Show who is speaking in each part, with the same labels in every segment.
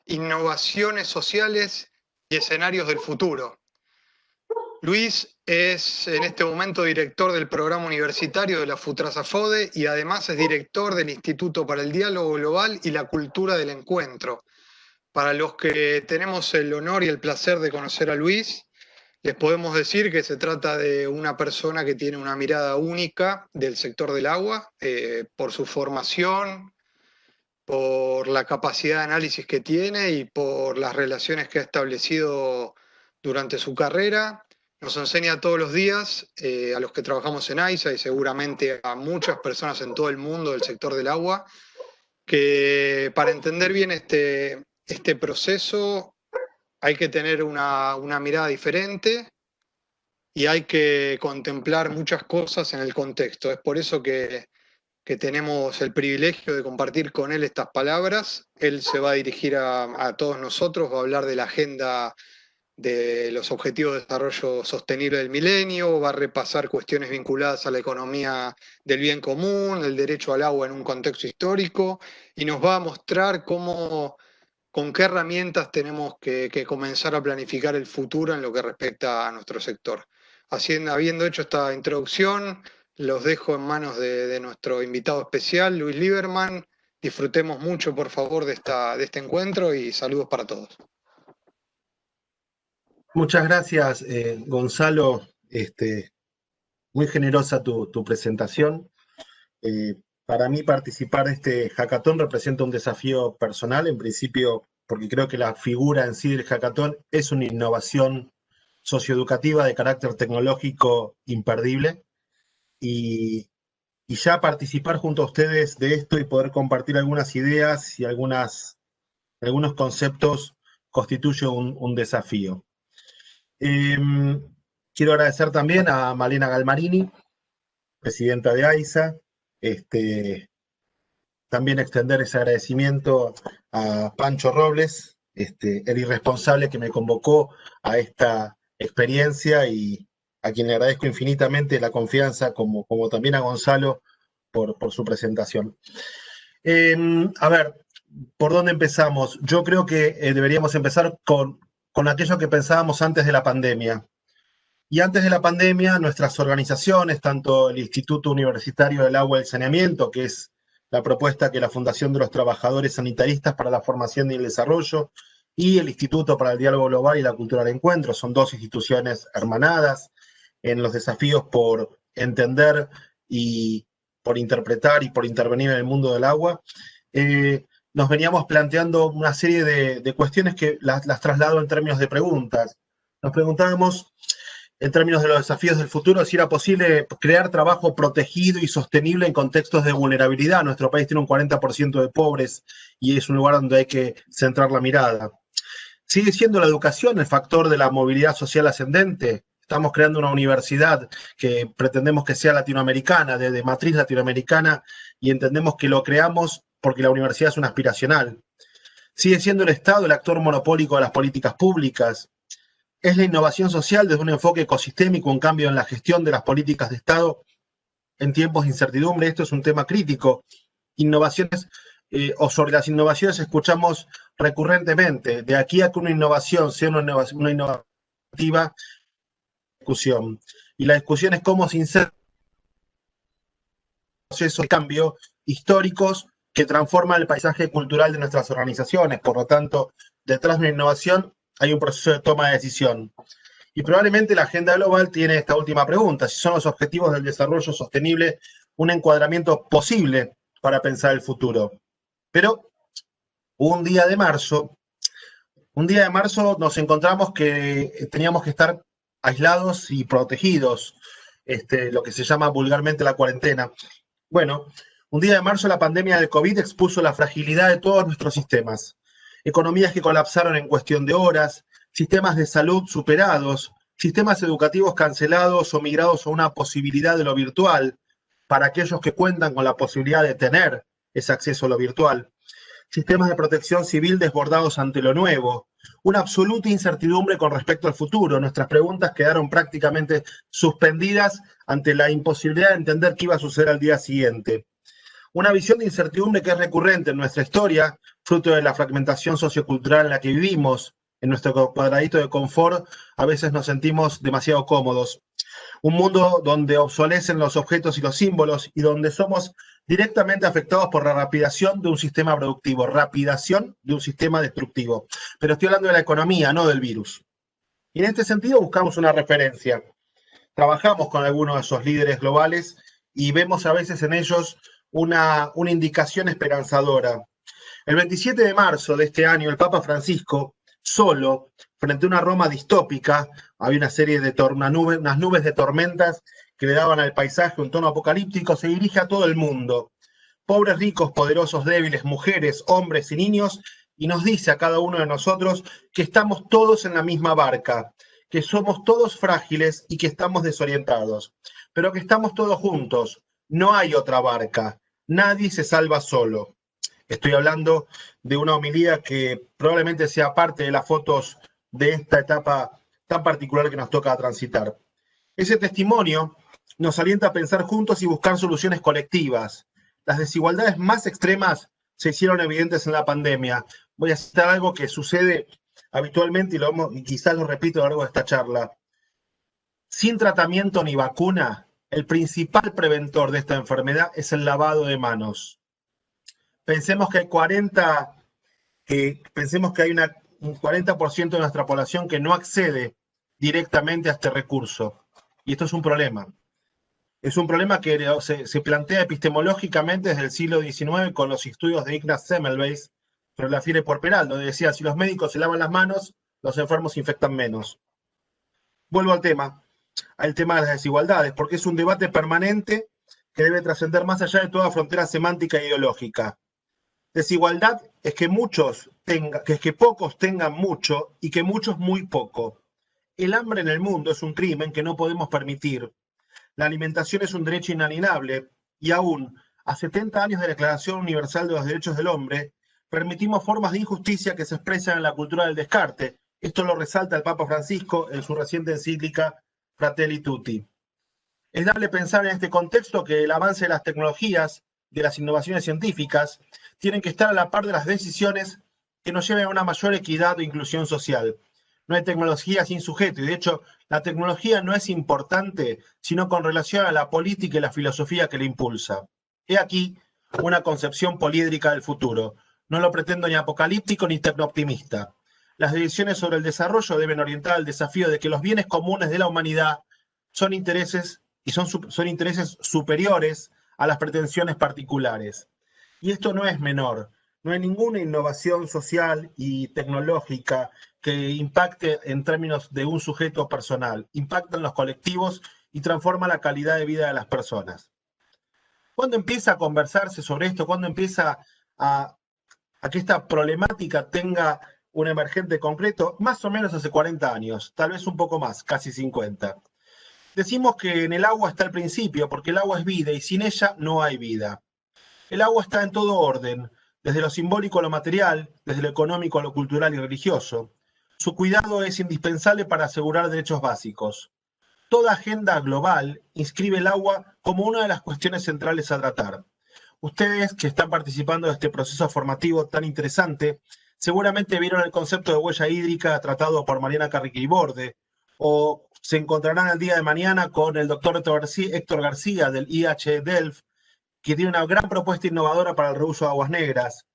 Speaker 1: innovaciones sociales y escenarios del futuro. Luis es en este momento director del programa universitario de la FUTRASAFODE y además es director del Instituto para el Diálogo Global y la Cultura del Encuentro. Para los que tenemos el honor y el placer de conocer a Luis, les podemos decir que se trata de una persona que tiene una mirada única del sector del agua, por su formación, por la capacidad de análisis que tiene y por las relaciones que ha establecido durante su carrera. Nos enseña todos los días, a los que trabajamos en AISA y seguramente a muchas personas en todo el mundo del sector del agua, que para entender bien este proceso hay que tener una mirada diferente y hay que contemplar muchas cosas en el contexto. Es por eso que tenemos el privilegio de compartir con él estas palabras. Él se va a dirigir a todos nosotros, va a hablar de la agenda de los Objetivos de Desarrollo Sostenible del Milenio, va a repasar cuestiones vinculadas a la economía del bien común, el derecho al agua en un contexto histórico, y nos va a mostrar con qué herramientas tenemos que comenzar a planificar el futuro en lo que respecta a nuestro sector. Habiendo hecho esta introducción, los dejo en manos de nuestro invitado especial, Luis Lieberman. Disfrutemos mucho, por favor, de este encuentro y saludos para todos.
Speaker 2: Muchas gracias, Gonzalo. Muy generosa tu presentación. Para mí participar de este hackathon representa un desafío personal, en principio, porque creo que la figura en sí del hackathon es una innovación socioeducativa de carácter tecnológico imperdible. Y ya participar junto a ustedes de esto y poder compartir algunas ideas y algunos conceptos constituye un desafío. Quiero agradecer también a Malena Galmarini, presidenta de AISA, también extender ese agradecimiento a Pancho Robles, el irresponsable que me convocó a esta experiencia y a quien le agradezco infinitamente la confianza, como también a Gonzalo por su presentación. A ver, ¿por dónde empezamos? Yo creo que deberíamos empezar con aquello que pensábamos antes de la pandemia. Y antes de la pandemia, nuestras organizaciones, tanto el Instituto Universitario del Agua y el Saneamiento, que es la propuesta que la Fundación de los Trabajadores Sanitaristas para la Formación y el Desarrollo, y el Instituto para el Diálogo Global y la Cultura del Encuentro, son dos instituciones hermanadas en los desafíos por entender y por interpretar y por intervenir en el mundo del agua. Nos veníamos planteando una serie de cuestiones que las traslado en términos de preguntas. Nos preguntábamos, en términos de los desafíos del futuro, si era posible crear trabajo protegido y sostenible en contextos de vulnerabilidad. Nuestro país tiene un 40% de pobres y es un lugar donde hay que centrar la mirada. ¿Sigue siendo la educación el factor de la movilidad social ascendente? Estamos creando una universidad que pretendemos que sea latinoamericana, de matriz latinoamericana, y entendemos que lo creamos porque la universidad es una aspiracional. ¿Sigue siendo el Estado el actor monopólico de las políticas públicas? ¿Es la innovación social desde un enfoque ecosistémico un cambio en la gestión de las políticas de Estado en tiempos de incertidumbre? Esto es un tema crítico. Innovaciones, o sobre las innovaciones escuchamos recurrentemente. De aquí a que una innovación sea una innovativa, discusión. Y la discusión es cómo se inserta procesos de cambio históricos que transforman el paisaje cultural de nuestras organizaciones. Por lo tanto, detrás de una innovación hay un proceso de toma de decisión. Y probablemente la agenda global tiene esta última pregunta: si son los objetivos del desarrollo sostenible un encuadramiento posible para pensar el futuro. Pero un día de marzo nos encontramos que teníamos que estar aislados y protegidos, lo que se llama vulgarmente la cuarentena. Bueno, un día de marzo la pandemia del COVID expuso la fragilidad de todos nuestros sistemas. Economías que colapsaron en cuestión de horas, sistemas de salud superados, sistemas educativos cancelados o migrados a una posibilidad de lo virtual para aquellos que cuentan con la posibilidad de tener ese acceso a lo virtual, sistemas de protección civil desbordados ante lo nuevo, una absoluta incertidumbre con respecto al futuro. Nuestras preguntas quedaron prácticamente suspendidas ante la imposibilidad de entender qué iba a suceder al día siguiente. Una visión de incertidumbre que es recurrente en nuestra historia, fruto de la fragmentación sociocultural en la que vivimos. En nuestro cuadradito de confort a veces nos sentimos demasiado cómodos. Un mundo donde obsolecen los objetos y los símbolos y donde somos directamente afectados por la rapidación de un sistema productivo, rapidación de un sistema destructivo. Pero estoy hablando de la economía, no del virus. Y en este sentido buscamos una referencia. Trabajamos con algunos de esos líderes globales y vemos a veces en ellos una indicación esperanzadora. El 27 de marzo de este año, el Papa Francisco, solo, frente a una Roma distópica, había una serie de unas nubes de tormentas que le daban al paisaje un tono apocalíptico, se dirige a todo el mundo. Pobres, ricos, poderosos, débiles, mujeres, hombres y niños, y nos dice a cada uno de nosotros que estamos todos en la misma barca, que somos todos frágiles y que estamos desorientados, pero que estamos todos juntos. No hay otra barca, nadie se salva solo. Estoy hablando de una homilía que probablemente sea parte de las fotos de esta etapa tan particular que nos toca transitar. Ese testimonio nos alienta a pensar juntos y buscar soluciones colectivas. Las desigualdades más extremas se hicieron evidentes en la pandemia. Voy a citar algo que sucede habitualmente y quizás lo repito a lo largo de esta charla. Sin tratamiento ni vacuna, el principal preventor de esta enfermedad es el lavado de manos. Pensemos que hay un 40% de nuestra población que no accede directamente a este recurso. Y esto es un problema. Es un problema que se plantea epistemológicamente desde el siglo XIX con los estudios de Ignaz Semmelweis sobre la fiebre puerperal, donde decía, si los médicos se lavan las manos, los enfermos se infectan menos. Vuelvo al tema de las desigualdades, porque es un debate permanente que debe trascender más allá de toda frontera semántica e ideológica. Desigualdad es que pocos tengan mucho y que muchos muy poco. El hambre en el mundo es un crimen que no podemos permitir. La alimentación es un derecho inalienable y aún a 70 años de la Declaración Universal de los Derechos del Hombre, permitimos formas de injusticia que se expresan en la cultura del descarte. Esto lo resalta el Papa Francisco en su reciente encíclica Fratelli Tutti. Es dable pensar en este contexto que el avance de las tecnologías, de las innovaciones científicas, tienen que estar a la par de las decisiones que nos lleven a una mayor equidad e inclusión social. No hay tecnología sin sujeto, y de hecho la tecnología no es importante sino con relación a la política y la filosofía que la impulsa. He aquí una concepción poliédrica del futuro. No lo pretendo ni apocalíptico ni tecnooptimista. Las decisiones sobre el desarrollo deben orientar al desafío de que los bienes comunes de la humanidad son intereses superiores a las pretensiones particulares. Y esto no es menor. No hay ninguna innovación social y tecnológica que impacte en términos de un sujeto personal. Impacta en los colectivos y transforma la calidad de vida de las personas. ¿Cuándo empieza a conversarse sobre esto? ¿Cuándo empieza a que esta problemática tenga un emergente concreto? Más o menos hace 40 años, tal vez un poco más, casi 50. Decimos que en el agua está el principio, porque el agua es vida y sin ella no hay vida. El agua está en todo orden, desde lo simbólico a lo material, desde lo económico a lo cultural y religioso. Su cuidado es indispensable para asegurar derechos básicos. Toda agenda global inscribe el agua como una de las cuestiones centrales a tratar. Ustedes que están participando de este proceso formativo tan interesante, seguramente vieron el concepto de huella hídrica tratado por Mariana Carriquí-Borde, o se encontrarán el día de mañana con el doctor Héctor García del IH Delft, que tiene una gran propuesta innovadora para el reuso de aguas negras.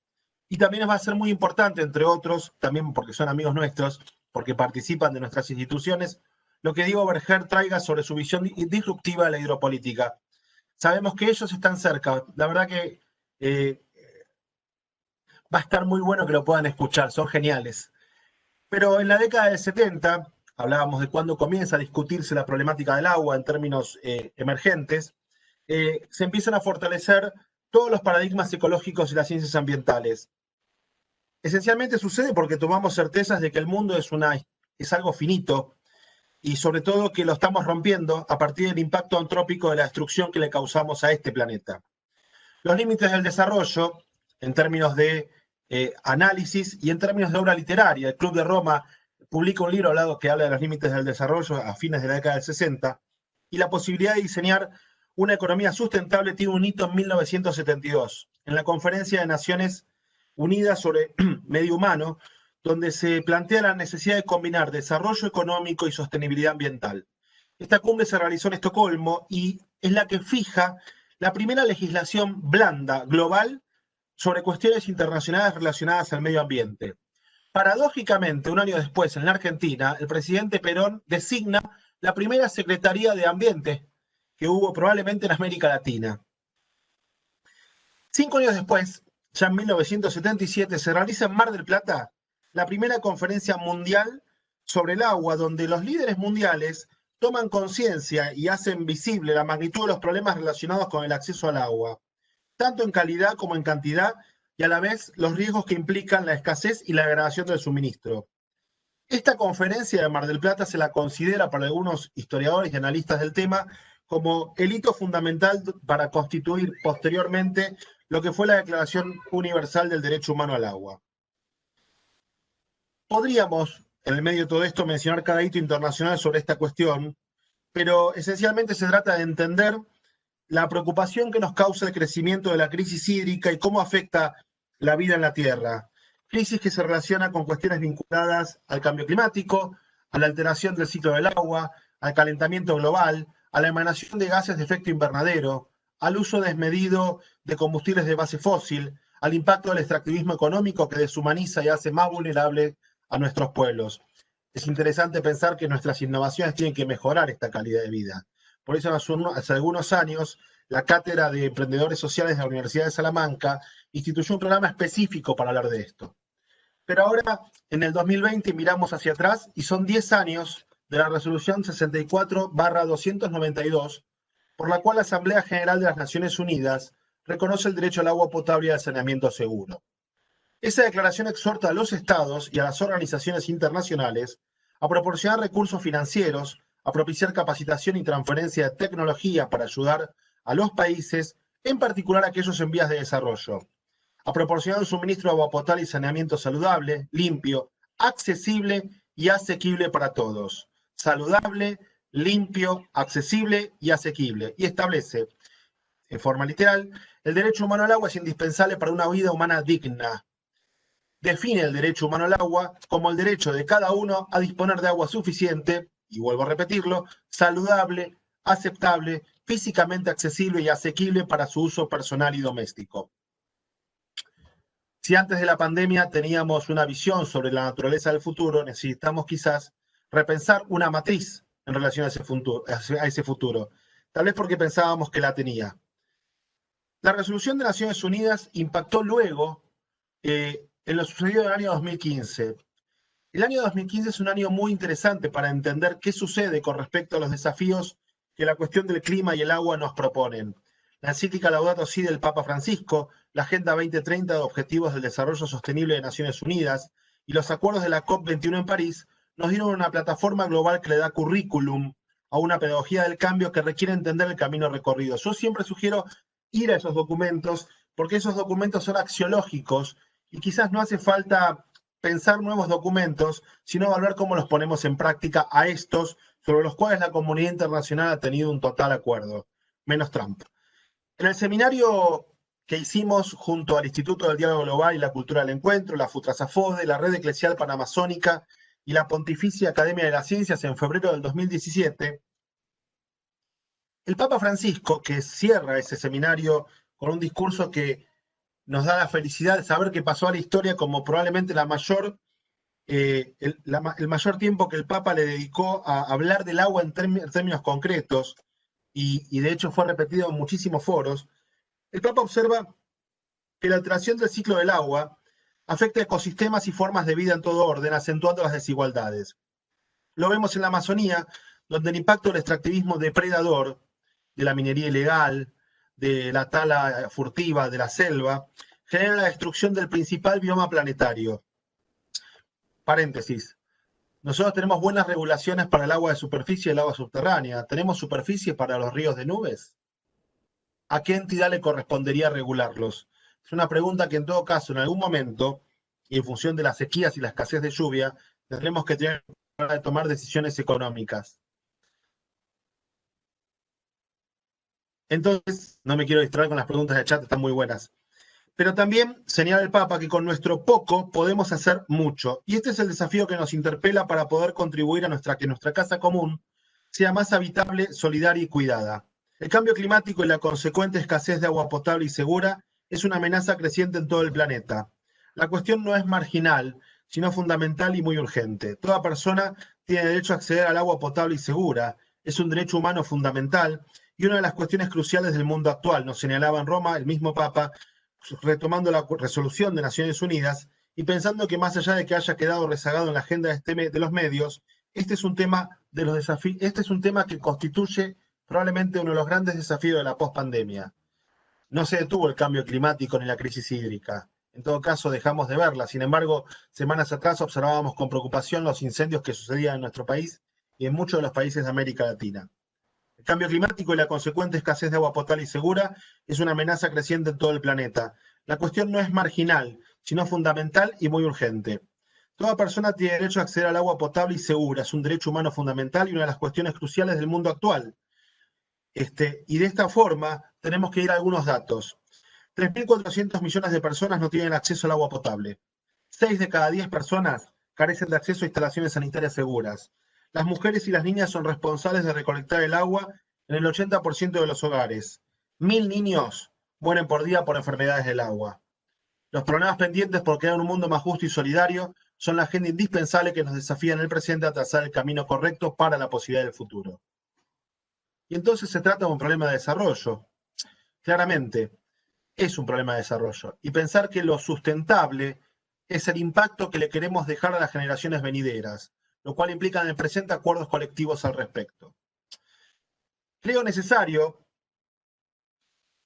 Speaker 2: Y también va a ser muy importante, entre otros, también porque son amigos nuestros, porque participan de nuestras instituciones, lo que Diego Berger traiga sobre su visión disruptiva de la hidropolítica. Sabemos que ellos están cerca. La verdad que va a estar muy bueno que lo puedan escuchar, son geniales. Pero en la década del 70, hablábamos de cuándo comienza a discutirse la problemática del agua en términos emergentes, se empiezan a fortalecer todos los paradigmas ecológicos y las ciencias ambientales. Esencialmente sucede porque tomamos certezas de que el mundo es algo finito y sobre todo que lo estamos rompiendo a partir del impacto antrópico de la destrucción que le causamos a este planeta. Los límites del desarrollo, en términos de análisis y en términos de obra literaria. El Club de Roma publica un libro que habla de los límites del desarrollo a fines de la década del 60 y la posibilidad de diseñar una economía sustentable tiene un hito en 1972, en la Conferencia de Naciones Unidas sobre Medio Humano, donde se plantea la necesidad de combinar desarrollo económico y sostenibilidad ambiental. Esta cumbre se realizó en Estocolmo y es la que fija la primera legislación blanda global sobre cuestiones internacionales relacionadas al medio ambiente. Paradójicamente, un año después, en la Argentina, el presidente Perón designa la primera Secretaría de Ambiente que hubo probablemente en América Latina. 5 años después, ya en 1977, se realiza en Mar del Plata la primera conferencia mundial sobre el agua, donde los líderes mundiales toman conciencia y hacen visible la magnitud de los problemas relacionados con el acceso al agua, tanto en calidad como en cantidad, y a la vez los riesgos que implican la escasez y la degradación del suministro. Esta conferencia de Mar del Plata se la considera por algunos historiadores y analistas del tema como el hito fundamental para constituir posteriormente lo que fue la Declaración Universal del Derecho Humano al Agua. Podríamos, en el medio de todo esto, mencionar cada hito internacional sobre esta cuestión, pero esencialmente se trata de entender la preocupación que nos causa el crecimiento de la crisis hídrica y cómo afecta la vida en la Tierra. Crisis que se relaciona con cuestiones vinculadas al cambio climático, a la alteración del ciclo del agua, al calentamiento global, a la emanación de gases de efecto invernadero, al uso desmedido de combustibles de base fósil, al impacto del extractivismo económico que deshumaniza y hace más vulnerable a nuestros pueblos. Es interesante pensar que nuestras innovaciones tienen que mejorar esta calidad de vida. Por eso hace algunos años la Cátedra de Emprendedores Sociales de la Universidad de Salamanca instituyó un programa específico para hablar de esto. Pero ahora, en el 2020, miramos hacia atrás y son 10 años de la resolución 64/292, por la cual la Asamblea General de las Naciones Unidas reconoce el derecho al agua potable y al saneamiento seguro. Esa declaración exhorta a los estados y a las organizaciones internacionales a proporcionar recursos financieros, a propiciar capacitación y transferencia de tecnología para ayudar a los países, en particular aquellos en vías de desarrollo, a proporcionar un suministro de agua potable y saneamiento saludable, limpio, accesible y asequible para todos. Saludable, limpio, accesible y asequible. Y establece, en forma literal, el derecho humano al agua es indispensable para una vida humana digna. Define el derecho humano al agua como el derecho de cada uno a disponer de agua suficiente, y vuelvo a repetirlo, saludable, aceptable, físicamente accesible y asequible para su uso personal y doméstico. Si antes de la pandemia teníamos una visión sobre la naturaleza del futuro, necesitamos quizás repensar una matriz en relación a ese futuro, tal vez porque pensábamos que la tenía. La resolución de Naciones Unidas impactó luego en lo sucedido en el año 2015. El año 2015 es un año muy interesante para entender qué sucede con respecto a los desafíos que la cuestión del clima y el agua nos proponen. La encíclica Laudato Si del Papa Francisco, la Agenda 2030 de Objetivos del Desarrollo Sostenible de Naciones Unidas y los acuerdos de la COP21 en París nos dieron una plataforma global que le da currículum a una pedagogía del cambio que requiere entender el camino recorrido. Yo siempre sugiero ir a esos documentos porque esos documentos son axiológicos y quizás no hace falta pensar nuevos documentos, sino evaluar cómo los ponemos en práctica a estos sobre los cuales la comunidad internacional ha tenido un total acuerdo, menos Trump. En el seminario que hicimos junto al Instituto del Diálogo Global y la Cultura del Encuentro, la FUTRASAFODE, la Red Eclesial Panamazónica y la Pontificia Academia de las Ciencias en febrero del 2017, el Papa Francisco, que cierra ese seminario con un discurso que nos da la felicidad de saber que pasó a la historia como probablemente el mayor tiempo que el Papa le dedicó a hablar del agua en términos concretos, y de hecho fue repetido en muchísimos foros. El Papa observa que la alteración del ciclo del agua afecta ecosistemas y formas de vida en todo orden, acentuando las desigualdades. Lo vemos en la Amazonía, donde el impacto del extractivismo depredador, de la minería ilegal, de la tala furtiva de la selva, genera la destrucción del principal bioma planetario. Paréntesis. Nosotros tenemos buenas regulaciones para el agua de superficie y el agua subterránea. ¿Tenemos superficie para los ríos de nubes? ¿A qué entidad le correspondería regularlos? Es una pregunta que en todo caso, en algún momento, y en función de las sequías y la escasez de lluvia, tendremos que tener que tomar decisiones económicas. Entonces, no me quiero distraer con las preguntas de chat, están muy buenas. Pero también señala el Papa que con nuestro poco podemos hacer mucho. Y este es el desafío que nos interpela para poder contribuir a que nuestra casa común sea más habitable, solidaria y cuidada. El cambio climático y la consecuente escasez de agua potable y segura es una amenaza creciente en todo el planeta. La cuestión no es marginal, sino fundamental y muy urgente. Toda persona tiene derecho a acceder al agua potable y segura. Es un derecho humano fundamental y una de las cuestiones cruciales del mundo actual, nos señalaba en Roma el mismo Papa, retomando la resolución de Naciones Unidas y pensando que más allá de que haya quedado rezagado en la agenda de los medios, este es un tema de los desafíos, este es un tema que constituye probablemente uno de los grandes desafíos de la pospandemia. No se detuvo el cambio climático ni la crisis hídrica. En todo caso, dejamos de verla. Sin embargo, semanas atrás observábamos con preocupación los incendios que sucedían en nuestro país y en muchos de los países de América Latina. El cambio climático y la consecuente escasez de agua potable y segura es una amenaza creciente en todo el planeta. La cuestión no es marginal, sino fundamental y muy urgente. Toda persona tiene derecho a acceder al agua potable y segura. Es un derecho humano fundamental y una de las cuestiones cruciales del mundo actual. Y de esta forma tenemos que ir a algunos datos. 3.400 millones de personas no tienen acceso al agua potable. 6 de cada 10 personas carecen de acceso a instalaciones sanitarias seguras. Las mujeres y las niñas son responsables de recolectar el agua en el 80% de los hogares. 1.000 niños mueren por día por enfermedades del agua. Los problemas pendientes por crear un mundo más justo y solidario son la agenda indispensable que nos desafía en el presente a trazar el camino correcto para la posibilidad del futuro. Y entonces se trata de un problema de desarrollo. Claramente, es un problema de desarrollo. Y pensar que lo sustentable es el impacto que le queremos dejar a las generaciones venideras, lo cual implica en el presente acuerdos colectivos al respecto. Creo necesario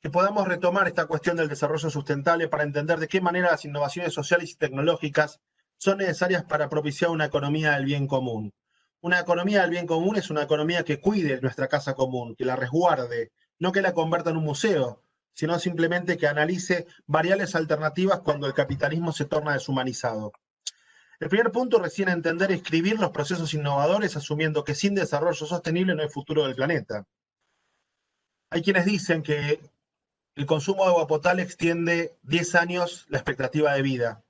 Speaker 2: que podamos retomar esta cuestión del desarrollo sustentable para entender de qué manera las innovaciones sociales y tecnológicas son necesarias para propiciar una economía del bien común. Una economía del bien común es una economía que cuide nuestra casa común, que la resguarde, no que la convierta en un museo, sino simplemente que analice variables alternativas cuando el capitalismo se torna deshumanizado. El primer punto recién a entender es escribir los procesos innovadores asumiendo que sin desarrollo sostenible no hay futuro del planeta. Hay quienes dicen que el consumo de agua potable extiende 10 años la expectativa de vida.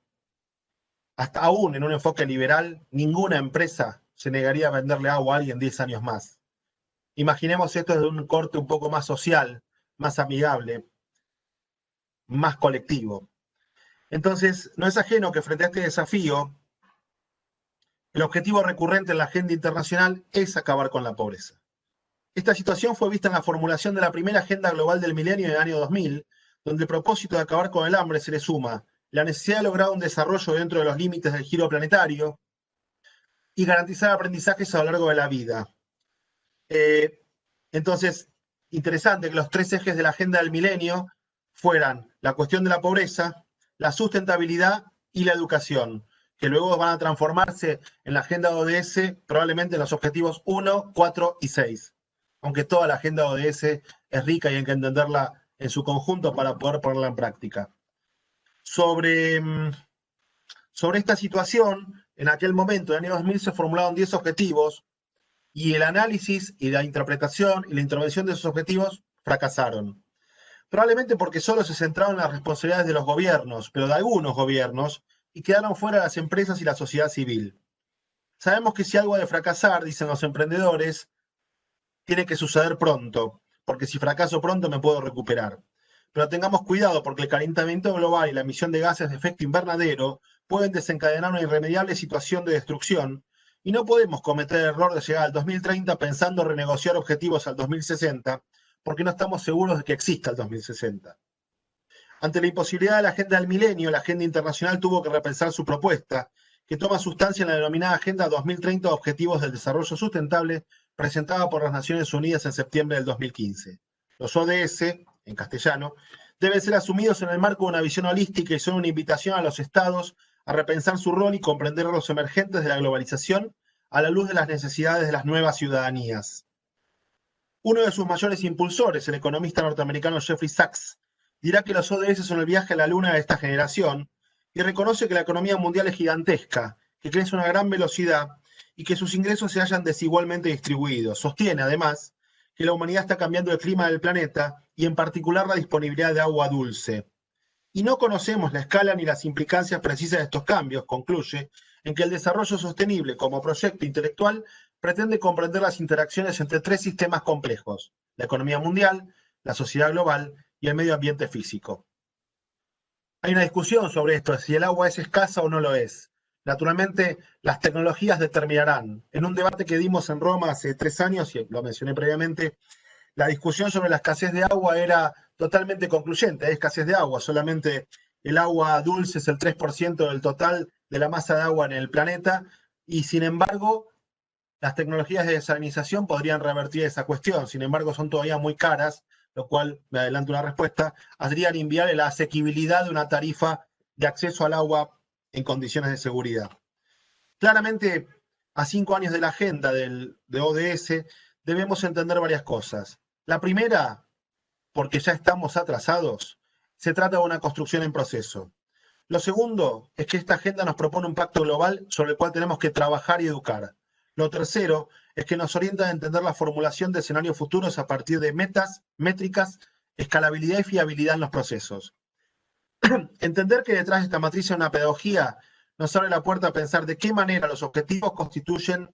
Speaker 2: Hasta aún en un enfoque liberal, ninguna empresa se negaría a venderle agua a alguien 10 años más. Imaginemos esto desde un corte un poco más social, más amigable, más colectivo. Entonces, no es ajeno que frente a este desafío, el objetivo recurrente en la agenda internacional es acabar con la pobreza. Esta situación fue vista en la formulación de la primera Agenda Global del Milenio en el año 2000, donde el propósito de acabar con el hambre se le suma la necesidad de lograr un desarrollo dentro de los límites del giro planetario y garantizar aprendizajes a lo largo de la vida. Entonces, interesante que los tres ejes de la Agenda del Milenio fueran la cuestión de la pobreza, la sustentabilidad y la educación, que luego van a transformarse en la Agenda ODS probablemente en los objetivos 1, 4 y 6. Aunque toda la agenda ODS es rica y hay que entenderla en su conjunto para poder ponerla en práctica. Sobre esta situación, en aquel momento, en el año 2000, se formularon 10 objetivos y el análisis y la interpretación y la intervención de esos objetivos fracasaron. Probablemente porque solo se centraron en las responsabilidades de los gobiernos, pero de algunos gobiernos, y quedaron fuera las empresas y la sociedad civil. Sabemos que si algo ha de fracasar, dicen los emprendedores, tiene que suceder pronto, porque si fracaso pronto me puedo recuperar. Pero tengamos cuidado porque el calentamiento global y la emisión de gases de efecto invernadero pueden desencadenar una irremediable situación de destrucción y no podemos cometer el error de llegar al 2030 pensando renegociar objetivos al 2060 porque no estamos seguros de que exista el 2060. Ante la imposibilidad de la agenda del milenio, la agenda internacional tuvo que repensar su propuesta, que toma sustancia en la denominada Agenda 2030 de Objetivos del Desarrollo Sustentable, presentada por las Naciones Unidas en septiembre del 2015. Los ODS, en castellano, deben ser asumidos en el marco de una visión holística y son una invitación a los estados a repensar su rol y comprender los emergentes de la globalización a la luz de las necesidades de las nuevas ciudadanías. Uno de sus mayores impulsores, el economista norteamericano Jeffrey Sachs, dirá que los ODS son el viaje a la luna de esta generación y reconoce que la economía mundial es gigantesca, que crece a una gran velocidad y que sus ingresos se hallan desigualmente distribuidos. Sostiene, además, que la humanidad está cambiando el clima del planeta y en particular la disponibilidad de agua dulce. y no conocemos la escala ni las implicancias precisas de estos cambios, concluye, en que el desarrollo sostenible como proyecto intelectual pretende comprender las interacciones entre tres sistemas complejos: la economía mundial, la sociedad global y el medio ambiente físico. Hay una discusión sobre esto, si el agua es escasa o no lo es. Naturalmente, las tecnologías determinarán. En un debate que dimos en Roma hace 3 años, y lo mencioné previamente, la discusión sobre la escasez de agua era totalmente concluyente. Hay escasez de agua, solamente el agua dulce es el 3% del total de la masa de agua en el planeta, y sin embargo, las tecnologías de desalinización podrían revertir esa cuestión. Sin embargo, son todavía muy caras, lo cual, me adelanto una respuesta, harían inviable la asequibilidad de una tarifa de acceso al agua en condiciones de seguridad. Claramente, a 5 años de la agenda de ODS, debemos entender varias cosas. La primera, porque ya estamos atrasados, se trata de una construcción en proceso. Lo segundo es que esta agenda nos propone un pacto global sobre el cual tenemos que trabajar y educar. Lo tercero es que nos orienta a entender la formulación de escenarios futuros a partir de metas, métricas, escalabilidad y fiabilidad en los procesos. Entender que detrás de esta matriz hay una pedagogía nos abre la puerta a pensar de qué manera los objetivos constituyen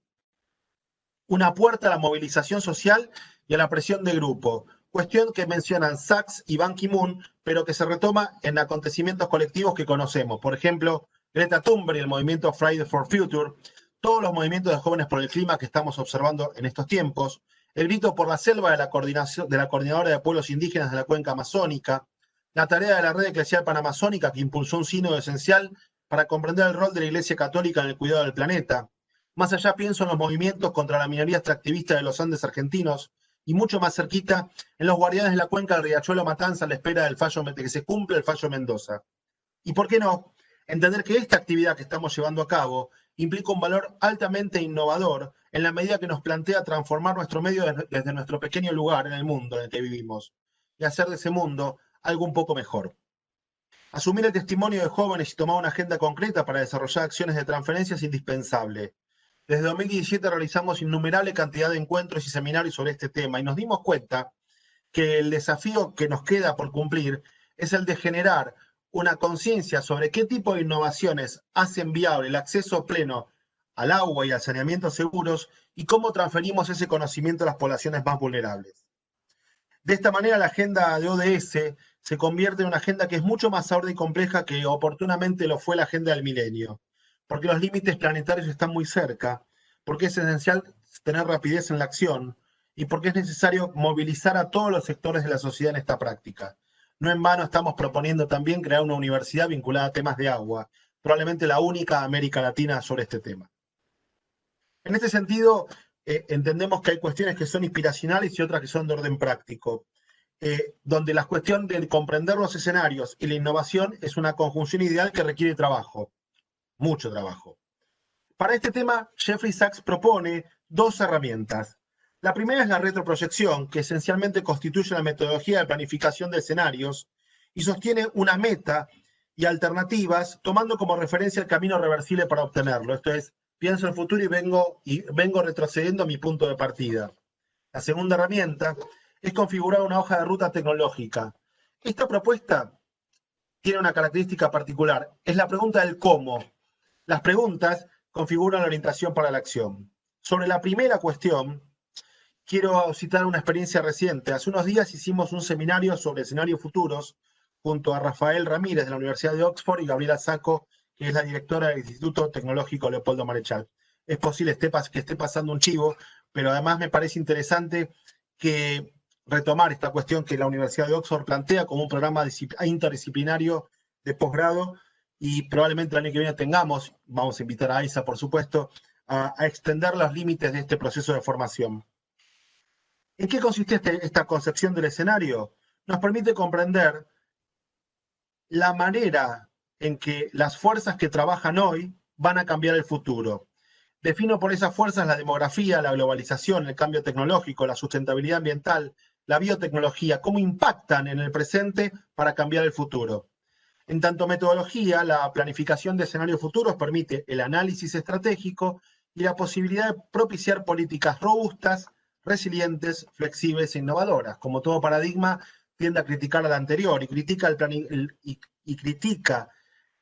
Speaker 2: una puerta a la movilización social y a la presión de grupo, cuestión que mencionan Sachs y Ban Ki-moon, pero que se retoma en acontecimientos colectivos que conocemos. Por ejemplo, Greta Thunberg y el movimiento Fridays for Future, todos los movimientos de jóvenes por el clima que estamos observando en estos tiempos, el grito por la selva de la Coordinadora de Pueblos Indígenas de la Cuenca Amazónica, la tarea de la Red Eclesial Panamazónica que impulsó un sínodo esencial para comprender el rol de la Iglesia Católica en el cuidado del planeta. Más allá pienso en los movimientos contra la minería extractivista de los Andes argentinos y mucho más cerquita en los guardianes de la cuenca del Riachuelo Matanza a la espera del fallo de que se cumpla el fallo Mendoza. Y por qué no, entender que esta actividad que estamos llevando a cabo implica un valor altamente innovador en la medida que nos plantea transformar nuestro medio desde nuestro pequeño lugar en el mundo en el que vivimos y hacer de ese mundo algo un poco mejor. Asumir el testimonio de jóvenes y tomar una agenda concreta para desarrollar acciones de transferencia es indispensable. Desde 2017 realizamos innumerable cantidad de encuentros y seminarios sobre este tema y nos dimos cuenta que el desafío que nos queda por cumplir es el de generar una conciencia sobre qué tipo de innovaciones hacen viable el acceso pleno al agua y al saneamiento seguros y cómo transferimos ese conocimiento a las poblaciones más vulnerables. De esta manera, la agenda de ODS se convierte en una agenda que es mucho más sorda y compleja que oportunamente lo fue la agenda del milenio, porque los límites planetarios están muy cerca, porque es esencial tener rapidez en la acción y porque es necesario movilizar a todos los sectores de la sociedad en esta práctica. No en vano estamos proponiendo también crear una universidad vinculada a temas de agua, probablemente la única de América Latina sobre este tema. En este sentido, entendemos que hay cuestiones que son inspiracionales y otras que son de orden práctico, donde la cuestión de comprender los escenarios y la innovación es una conjunción ideal que requiere trabajo, mucho trabajo. Para este tema, Jeffrey Sachs propone 2 herramientas. La primera es la retroproyección, que esencialmente constituye la metodología de planificación de escenarios y sostiene una meta y alternativas, tomando como referencia el camino reversible para obtenerlo. Esto es, pienso en el futuro y vengo retrocediendo a mi punto de partida. La segunda herramienta es configurar una hoja de ruta tecnológica. Esta propuesta tiene una característica particular, es la pregunta del cómo. Las preguntas configuran la orientación para la acción. Sobre la primera cuestión, quiero citar una experiencia reciente. Hace unos días hicimos un seminario sobre escenarios futuros junto a Rafael Ramírez de la Universidad de Oxford y Gabriela Sacco, que es la directora del Instituto Tecnológico Leopoldo Marechal. Es posible que esté pasando un chivo, pero además me parece interesante que retomar esta cuestión que la Universidad de Oxford plantea como un programa interdisciplinario de posgrado y probablemente el año que viene vamos a invitar a ISA por supuesto, a extender los límites de este proceso de formación. ¿En qué consiste esta concepción del escenario? Nos permite comprender la manera en que las fuerzas que trabajan hoy van a cambiar el futuro. Defino por esas fuerzas la demografía, la globalización, el cambio tecnológico, la sustentabilidad ambiental, la biotecnología, cómo impactan en el presente para cambiar el futuro. En tanto metodología, la planificación de escenarios futuros permite el análisis estratégico y la posibilidad de propiciar políticas robustas, resilientes, flexibles e innovadoras. Como todo paradigma, tiende a criticar al anterior y critica y critica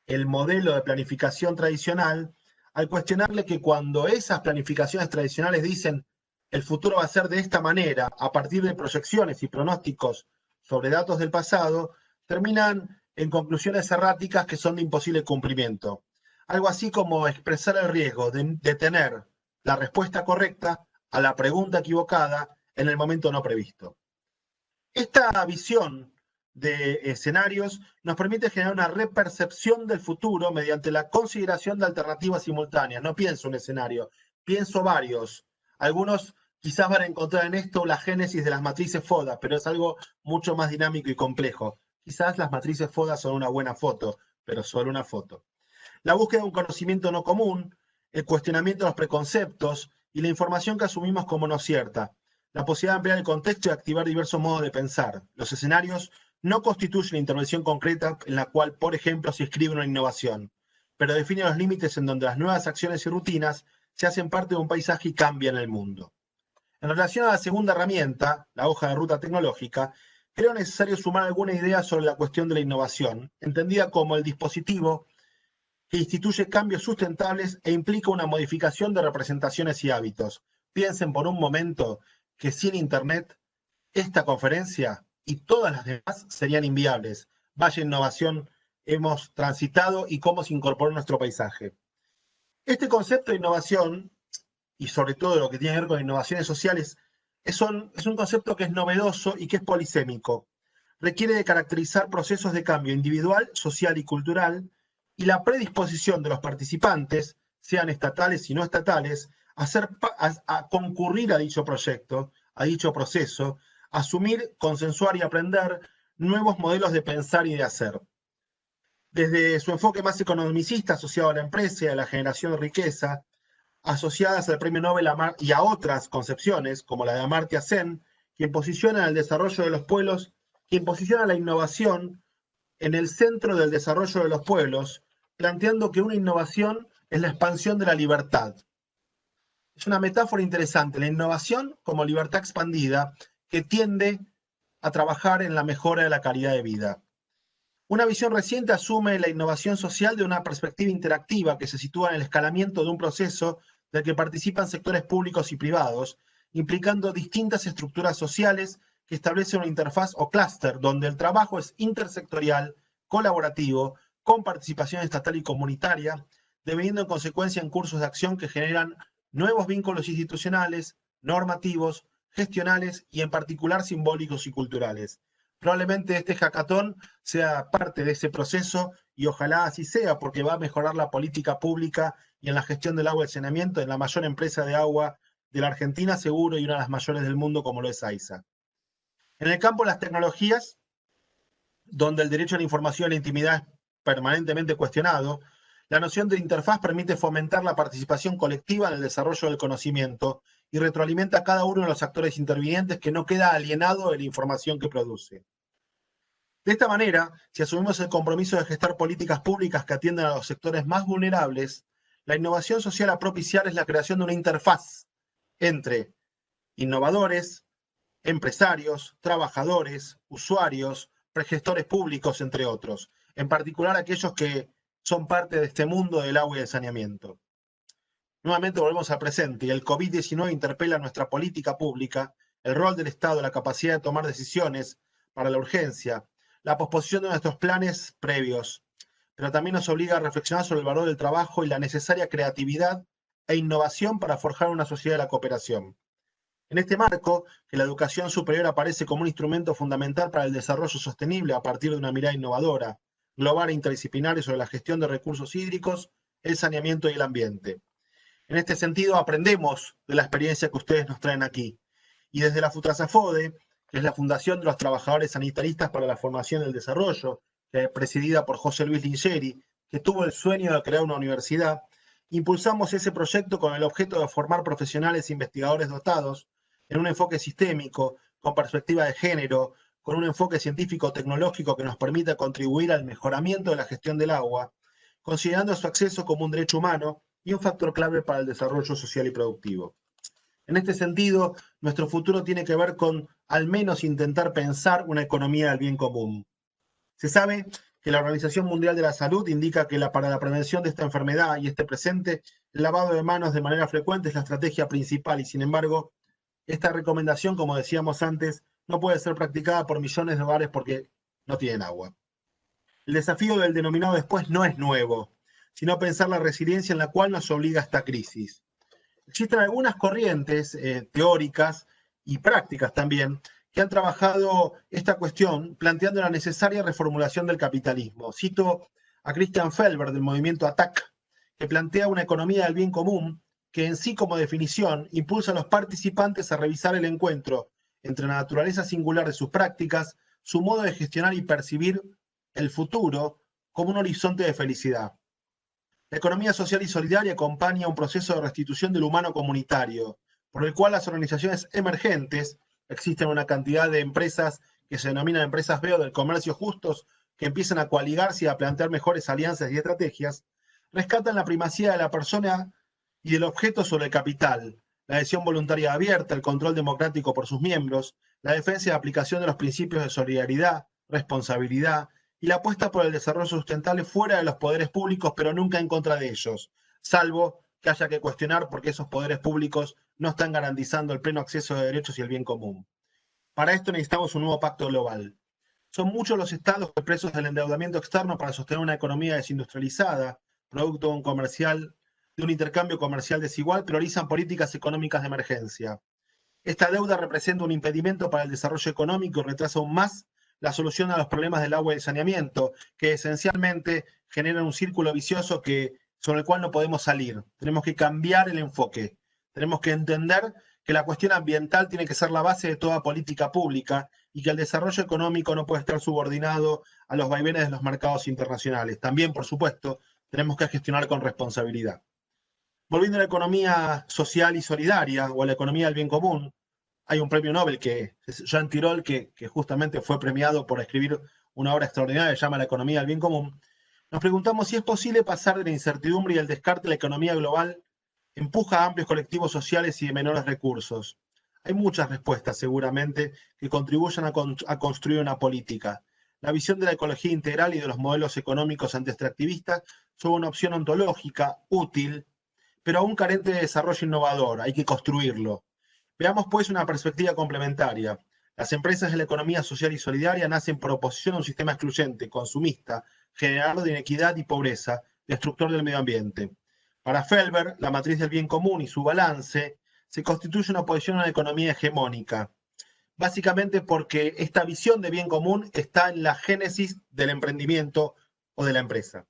Speaker 2: el modelo de planificación tradicional, al cuestionarle que cuando esas planificaciones tradicionales dicen el futuro va a ser de esta manera, a partir de proyecciones y pronósticos sobre datos del pasado, terminan en conclusiones erráticas que son de imposible cumplimiento. Algo así como expresar el riesgo de tener la respuesta correcta a la pregunta equivocada en el momento no previsto. Esta visión de escenarios nos permite generar una repercepción del futuro mediante la consideración de alternativas simultáneas. No pienso un escenario, pienso varios. Algunos quizás van a encontrar en esto la génesis de las matrices FODA, pero es algo mucho más dinámico y complejo. Quizás las matrices FODA son una buena foto, pero solo una foto. La búsqueda de un conocimiento no común, el cuestionamiento de los preconceptos y la información que asumimos como no cierta. La posibilidad de ampliar el contexto y activar diversos modos de pensar. Los escenarios no constituyen una intervención concreta en la cual, por ejemplo, se inscribe una innovación, pero definen los límites en donde las nuevas acciones y rutinas se hacen parte de un paisaje y cambian el mundo. En relación a la segunda herramienta, la hoja de ruta tecnológica, creo necesario sumar alguna idea sobre la cuestión de la innovación, entendida como el dispositivo que instituye cambios sustentables e implica una modificación de representaciones y hábitos. Piensen por un momento que sin Internet, esta conferencia y todas las demás serían inviables. Vaya innovación hemos transitado y cómo se incorporó en nuestro paisaje. Este concepto de innovación, y sobre todo lo que tiene que ver con innovaciones sociales, es un concepto que es novedoso y que es polisémico. Requiere de caracterizar procesos de cambio individual, social y cultural, y la predisposición de los participantes, sean estatales y no estatales, a concurrir a dicho proyecto, a dicho proceso, asumir, consensuar y aprender nuevos modelos de pensar y de hacer. Desde su enfoque más economicista asociado a la empresa y a la generación de riqueza, asociadas al premio Nobel y a otras concepciones, como la de Amartya Sen, quien posiciona el desarrollo de los pueblos, quien posiciona la innovación en el centro del desarrollo de los pueblos, planteando que una innovación es la expansión de la libertad. Es una metáfora interesante, la innovación como libertad expandida que tiende a trabajar en la mejora de la calidad de vida. Una visión reciente asume la innovación social de una perspectiva interactiva que se sitúa en el escalamiento de un proceso del que participan sectores públicos y privados, implicando distintas estructuras sociales que establecen una interfaz o clúster donde el trabajo es intersectorial, colaborativo, con participación estatal y comunitaria, deveniendo en consecuencia en cursos de acción que generan nuevos vínculos institucionales, normativos, gestionales y en particular simbólicos y culturales. Probablemente este hackathon sea parte de ese proceso y ojalá así sea, porque va a mejorar la política pública y en la gestión del agua y el saneamiento en la mayor empresa de agua de la Argentina, seguro, y una de las mayores del mundo como lo es AISA. En el campo de las tecnologías, donde el derecho a la información y la intimidad es permanentemente cuestionado, la noción de interfaz permite fomentar la participación colectiva en el desarrollo del conocimiento y retroalimenta a cada uno de los actores intervinientes que no queda alienado de la información que produce. De esta manera, si asumimos el compromiso de gestar políticas públicas que atiendan a los sectores más vulnerables, la innovación social a propiciar es la creación de una interfaz entre innovadores, empresarios, trabajadores, usuarios, progestores públicos, entre otros, en particular aquellos que son parte de este mundo del agua y del saneamiento. Nuevamente volvemos al presente y el COVID-19 interpela nuestra política pública, el rol del Estado, la capacidad de tomar decisiones para la urgencia, la posposición de nuestros planes previos, pero también nos obliga a reflexionar sobre el valor del trabajo y la necesaria creatividad e innovación para forjar una sociedad de la cooperación. En este marco, que la educación superior aparece como un instrumento fundamental para el desarrollo sostenible a partir de una mirada innovadora, global e interdisciplinaria sobre la gestión de recursos hídricos, el saneamiento y el ambiente. En este sentido, aprendemos de la experiencia que ustedes nos traen aquí. Y desde la FUTRASAFODE, que es la Fundación de los Trabajadores Sanitaristas para la Formación y el Desarrollo, presidida por José Luis Lingeri, que tuvo el sueño de crear una universidad, impulsamos ese proyecto con el objeto de formar profesionales e investigadores dotados en un enfoque sistémico, con perspectiva de género, con un enfoque científico-tecnológico que nos permita contribuir al mejoramiento de la gestión del agua, considerando su acceso como un derecho humano y un factor clave para el desarrollo social y productivo. En este sentido, nuestro futuro tiene que ver con al menos intentar pensar una economía del bien común. Se sabe que la Organización Mundial de la Salud indica que para la prevención de esta enfermedad y este presente, el lavado de manos de manera frecuente es la estrategia principal y, sin embargo, esta recomendación, como decíamos antes, no puede ser practicada por millones de hogares porque no tienen agua. El desafío del denominado después no es nuevo, sino pensar la resiliencia en la cual nos obliga esta crisis. Existen algunas corrientes teóricas y prácticas también que han trabajado esta cuestión planteando la necesaria reformulación del capitalismo. Cito a Christian Felber del movimiento ATTAC, que plantea una economía del bien común que en sí como definición impulsa a los participantes a revisar el encuentro entre la naturaleza singular de sus prácticas, su modo de gestionar y percibir el futuro como un horizonte de felicidad. La economía social y solidaria acompaña un proceso de restitución del humano comunitario, por el cual las organizaciones emergentes, existen una cantidad de empresas que se denominan empresas B o del comercio justos, que empiezan a coaligarse y a plantear mejores alianzas y estrategias, rescatan la primacía de la persona y del objeto sobre el capital, la adhesión voluntaria abierta, el control democrático por sus miembros, la defensa y aplicación de los principios de solidaridad, responsabilidad, y la apuesta por el desarrollo sustentable fuera de los poderes públicos, pero nunca en contra de ellos, salvo que haya que cuestionar por qué esos poderes públicos no están garantizando el pleno acceso de derechos y el bien común. Para esto necesitamos un nuevo pacto global. Son muchos los estados que, presos del endeudamiento externo para sostener una economía desindustrializada, producto de un intercambio comercial desigual, priorizan políticas económicas de emergencia. Esta deuda representa un impedimento para el desarrollo económico y retrasa aún más la solución a los problemas del agua y el saneamiento, que esencialmente generan un círculo vicioso sobre el cual no podemos salir. Tenemos que cambiar el enfoque. Tenemos que entender que la cuestión ambiental tiene que ser la base de toda política pública y que el desarrollo económico no puede estar subordinado a los vaivenes de los mercados internacionales. También, por supuesto, tenemos que gestionar con responsabilidad. Volviendo a la economía social y solidaria o a la economía del bien común, hay un premio Nobel que es Jean Tirole, que justamente fue premiado por escribir una obra extraordinaria que se llama La economía del bien común. Nos preguntamos si es posible pasar de la incertidumbre y el descarte de la economía global empuja a amplios colectivos sociales y de menores recursos. Hay muchas respuestas seguramente que contribuyen a construir una política. La visión de la ecología integral y de los modelos económicos antiextractivistas son una opción ontológica, útil, pero aún carente de desarrollo innovador. Hay que construirlo. Veamos pues una perspectiva complementaria. Las empresas de la economía social y solidaria nacen por oposición a un sistema excluyente, consumista, generador de inequidad y pobreza, destructor del medio ambiente. Para Felber, la matriz del bien común y su balance se constituye una oposición a una economía hegemónica, básicamente porque esta visión de bien común está en la génesis del emprendimiento o de la empresa.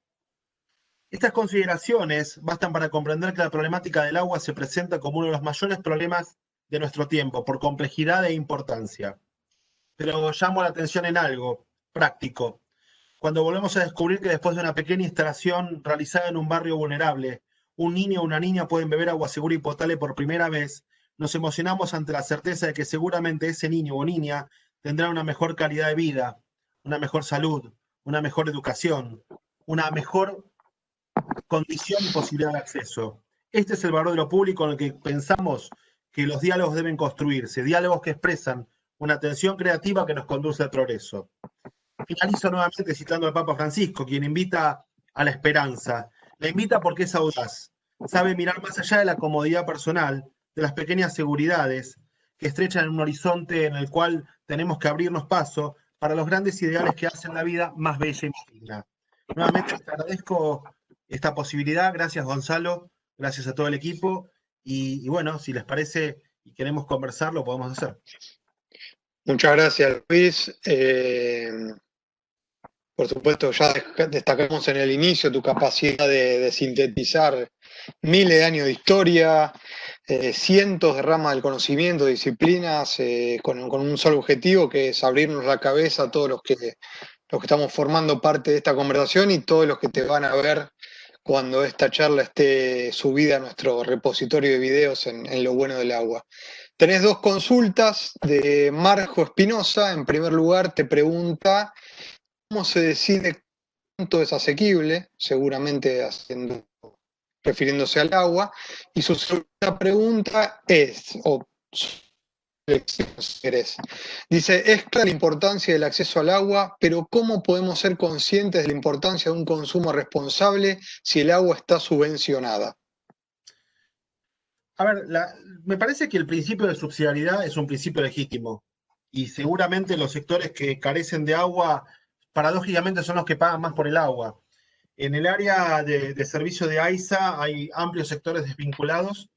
Speaker 2: Estas consideraciones bastan para comprender que la problemática del agua se presenta como uno de los mayores problemas de nuestro tiempo, por complejidad e importancia. Pero llamo la atención en algo práctico. Cuando volvemos a descubrir que después de una pequeña instalación realizada en un barrio vulnerable, un niño o una niña pueden beber agua segura y potable por primera vez, nos emocionamos ante la certeza de que seguramente ese niño o niña tendrá una mejor calidad de vida, una mejor salud, una mejor educación, una mejor condición y posibilidad de acceso. Este es el valor de lo público en el que pensamos que los diálogos deben construirse, diálogos que expresan una tensión creativa que nos conduce al progreso. Finalizo nuevamente citando al Papa Francisco, quien invita a la esperanza. La invita porque es audaz, sabe mirar más allá de la comodidad personal, de las pequeñas seguridades que estrechan en un horizonte en el cual tenemos que abrirnos paso para los grandes ideales que hacen la vida más bella y más digna. Nuevamente te agradezco esta posibilidad, gracias Gonzalo, gracias a todo el equipo, y bueno, si les parece y queremos conversar, lo podemos hacer.
Speaker 1: Muchas gracias, Luis. Por supuesto, ya destacamos en el inicio tu capacidad de sintetizar miles de años de historia, cientos de ramas del conocimiento, disciplinas, con un solo objetivo, que es abrirnos la cabeza a todos los que estamos formando parte de esta conversación y todos los que te van a ver cuando esta charla esté subida a nuestro repositorio de videos en Lo Bueno del Agua. Tenés dos consultas de Marjo Espinosa. En primer lugar, te pregunta cómo se decide cuánto es asequible, seguramente refiriéndose al agua, y su segunda pregunta es, si querés. Dice, es clara la importancia del acceso al agua, pero ¿cómo podemos ser conscientes de la importancia de un consumo responsable si el agua está subvencionada?
Speaker 2: A ver, me parece que el principio de subsidiariedad es un principio legítimo y seguramente los sectores que carecen de agua, paradójicamente, son los que pagan más por el agua. En el área de servicio de AISA hay amplios sectores desvinculados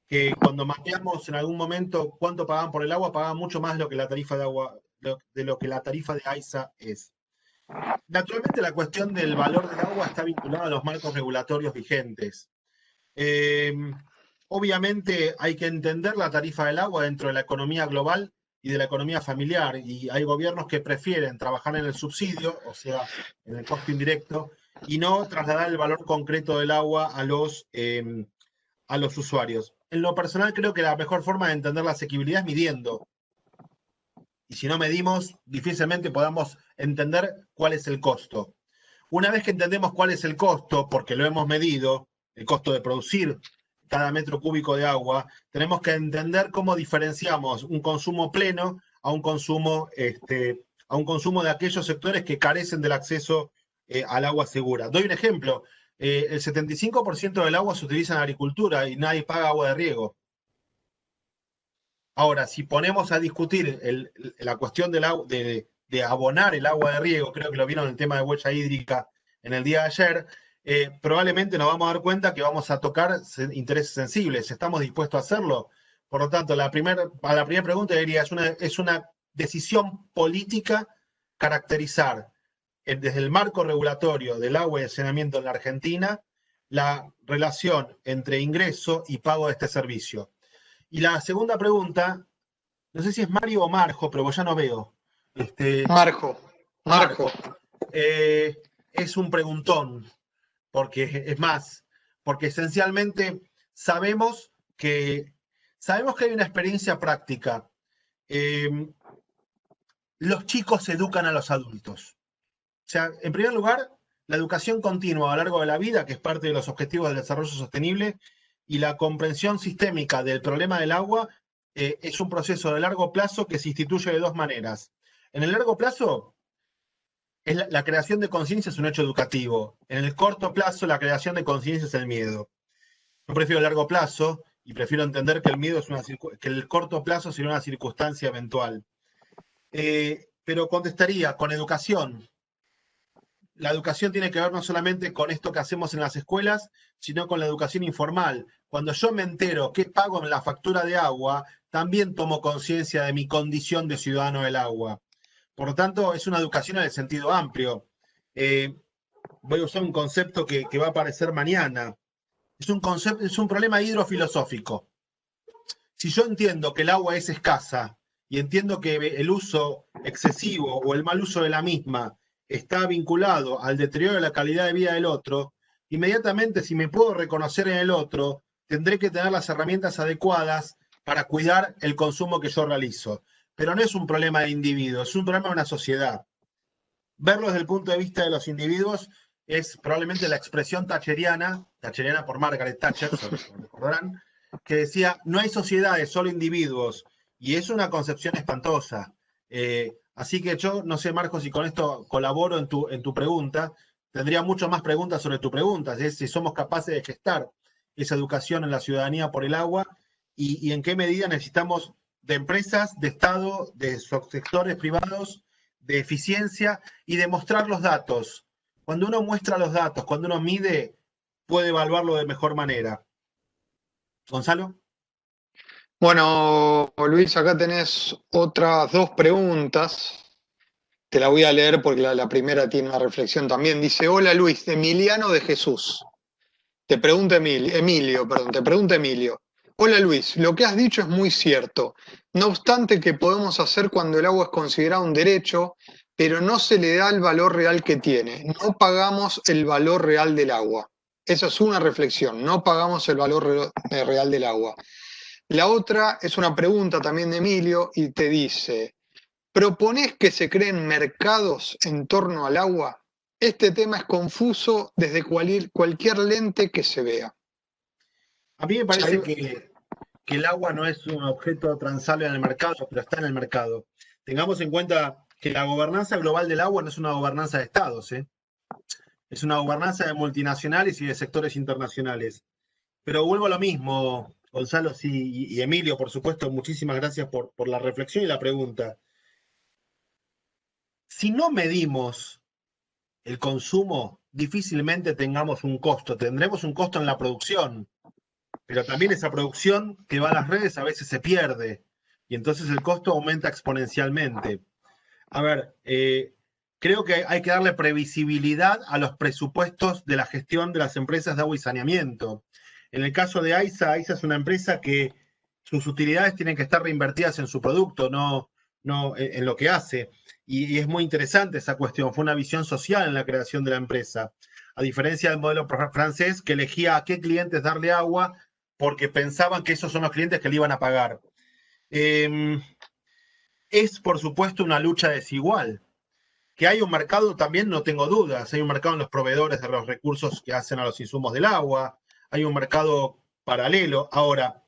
Speaker 2: que cuando mapeamos en algún momento cuánto pagaban por el agua, pagaban mucho más de lo que la tarifa de agua, de lo que la tarifa de AISA es. Naturalmente la cuestión del valor del agua está vinculada a los marcos regulatorios vigentes. Eh, Obviamente hay que entender la tarifa del agua dentro de la economía global y de la economía familiar, y hay gobiernos que prefieren trabajar en el subsidio, o sea, en el costo indirecto, y no trasladar el valor concreto del agua a los usuarios. En lo personal creo que la mejor forma de entender la asequibilidad es midiendo, y si no medimos, difícilmente podamos entender cuál es el costo. Una vez que entendemos cuál es el costo, porque lo hemos medido, el costo de producir cada metro cúbico de agua, tenemos que entender cómo diferenciamos un consumo pleno a un consumo de aquellos sectores que carecen del acceso al agua segura. Doy un ejemplo. El 75% del agua se utiliza en agricultura y nadie paga agua de riego. Ahora, si ponemos a discutir la cuestión de abonar el agua de riego, creo que lo vieron en el tema de huella hídrica en el día de ayer, probablemente nos vamos a dar cuenta que vamos a tocar intereses sensibles. ¿Estamos dispuestos a hacerlo? Por lo tanto, a la primera pregunta diría, es una decisión política caracterizar desde el marco regulatorio del agua y el saneamiento en la Argentina la relación entre ingreso y pago de este servicio. Y la segunda pregunta, no sé si es Mario o Marjo, pero ya no veo.
Speaker 1: Marjo.
Speaker 2: Es un preguntón, porque es más, porque esencialmente sabemos que hay una experiencia práctica. Los chicos educan a los adultos. O sea, en primer lugar, la educación continua a lo largo de la vida, que es parte de los objetivos del desarrollo sostenible, y la comprensión sistémica del problema del agua es un proceso de largo plazo que se instituye de dos maneras. En el largo plazo, la creación de conciencia es un hecho educativo. En el corto plazo, la creación de conciencia es el miedo. Yo prefiero el largo plazo y prefiero entender que el miedo es que el corto plazo sería una circunstancia eventual. Pero contestaría, con educación. La educación tiene que ver no solamente con esto que hacemos en las escuelas, sino con la educación informal. Cuando yo me entero qué pago en la factura de agua, también tomo conciencia de mi condición de ciudadano del agua. Por lo tanto, es una educación en el sentido amplio. Voy a usar un concepto que va a aparecer mañana. Es un problema hidrofilosófico. Si yo entiendo que el agua es escasa y entiendo que el uso excesivo o el mal uso de la misma está vinculado al deterioro de la calidad de vida del otro, inmediatamente, si me puedo reconocer en el otro, tendré que tener las herramientas adecuadas para cuidar el consumo que yo realizo. Pero no es un problema de individuos, es un problema de una sociedad. Verlo desde el punto de vista de los individuos es probablemente la expresión thatcheriana por Margaret Thatcher, recordarán, que decía, no hay sociedades, solo individuos. Y es una concepción espantosa. Así que yo no sé, Marcos, si con esto colaboro en tu pregunta. Tendría muchas más preguntas sobre tu pregunta, es si somos capaces de gestar esa educación en la ciudadanía por el agua y en qué medida necesitamos de empresas, de Estado, de sectores privados, de eficiencia y de mostrar los datos. Cuando uno muestra los datos, cuando uno mide, puede evaluarlo de mejor manera. Gonzalo.
Speaker 1: Bueno, Luis, acá tenés otras dos preguntas. Te la voy a leer porque la primera tiene una reflexión también. Dice, hola Luis, Emiliano de Jesús. Te pregunta Emilio. Hola Luis, lo que has dicho es muy cierto. No obstante, ¿qué podemos hacer cuando el agua es considerada un derecho, pero no se le da el valor real que tiene? No pagamos el valor real del agua. Esa es una reflexión, no pagamos el valor real del agua. La otra es una pregunta también de Emilio y te dice, ¿proponés que se creen mercados en torno al agua? Este tema es confuso desde cualquier lente que se vea.
Speaker 2: A mí me parece que que el agua no es un objeto transable en el mercado, pero está en el mercado. Tengamos en cuenta que la gobernanza global del agua no es una gobernanza de estados, ¿eh? Es una gobernanza de multinacionales y de sectores internacionales. Pero vuelvo a lo mismo, Gonzalo sí, y Emilio, por supuesto, muchísimas gracias por la reflexión y la pregunta. Si no medimos el consumo, difícilmente tengamos un costo. Tendremos un costo en la producción, pero también esa producción que va a las redes a veces se pierde y entonces el costo aumenta exponencialmente. A ver, creo que hay que darle previsibilidad a los presupuestos de la gestión de las empresas de agua y saneamiento. En el caso de AISA es una empresa que sus utilidades tienen que estar reinvertidas en su producto, no en lo que hace. Y es muy interesante esa cuestión. Fue una visión social en la creación de la empresa. A diferencia del modelo francés, que elegía a qué clientes darle agua porque pensaban que esos son los clientes que le iban a pagar. Es, por supuesto, una lucha desigual. Que hay un mercado también, no tengo dudas. Hay un mercado en los proveedores de los recursos que hacen a los insumos del agua. Hay un mercado paralelo. Ahora,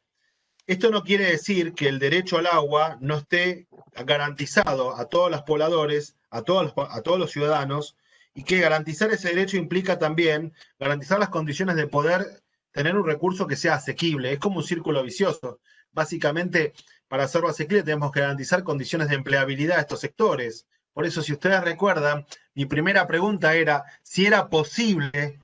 Speaker 2: esto no quiere decir que el derecho al agua no esté garantizado a todos los pobladores, a todos los ciudadanos, y que garantizar ese derecho implica también garantizar las condiciones de poder tener un recurso que sea asequible. Es como un círculo vicioso. Básicamente, para hacerlo asequible tenemos que garantizar condiciones de empleabilidad a estos sectores. Por eso, si ustedes recuerdan, mi primera pregunta era si era posible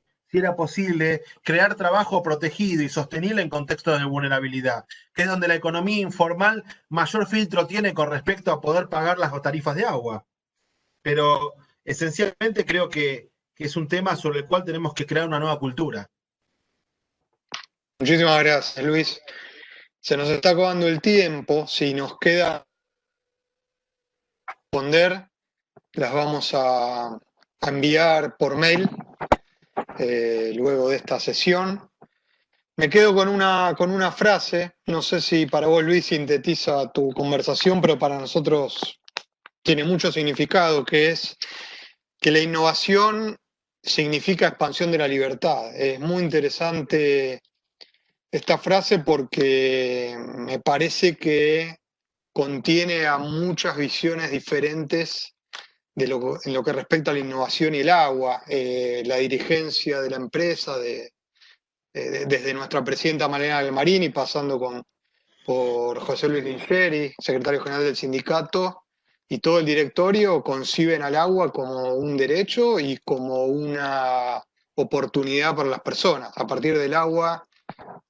Speaker 2: crear trabajo protegido y sostenible en contextos de vulnerabilidad, que es donde la economía informal mayor filtro tiene con respecto a poder pagar las tarifas de agua. Pero esencialmente creo que es un tema sobre el cual tenemos que crear una nueva cultura.
Speaker 1: Muchísimas gracias, Luis. Se nos está acabando el tiempo. Si nos queda responder, las vamos a enviar por mail luego de esta sesión. Me quedo con una frase, no sé si para vos, Luis, sintetiza tu conversación, pero para nosotros tiene mucho significado, que es que la innovación significa expansión de la libertad. Es muy interesante esta frase porque me parece que contiene a muchas visiones diferentes en lo que respecta a la innovación y el agua, la dirigencia de la empresa, desde nuestra presidenta Malena Almarini, pasando por José Luis Lingeri, secretario general del sindicato, y todo el directorio conciben al agua como un derecho y como una oportunidad para las personas. A partir del agua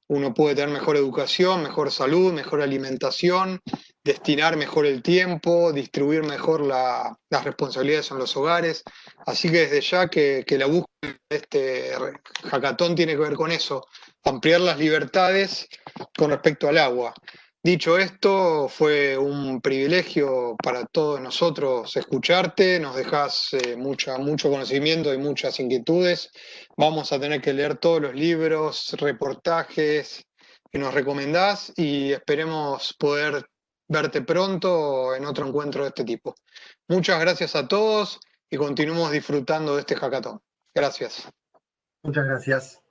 Speaker 1: uno puede tener mejor educación, mejor salud, mejor alimentación, destinar mejor el tiempo, distribuir mejor las responsabilidades en los hogares. Así que desde ya que la búsqueda de este hackathon tiene que ver con eso, ampliar las libertades con respecto al agua. Dicho esto, fue un privilegio para todos nosotros escucharte, nos dejas mucho conocimiento y muchas inquietudes. Vamos a tener que leer todos los libros, reportajes que nos recomendás y esperemos poder verte pronto en otro encuentro de este tipo. Muchas gracias a todos y continuemos disfrutando de este hackathon. Gracias.
Speaker 2: Muchas gracias.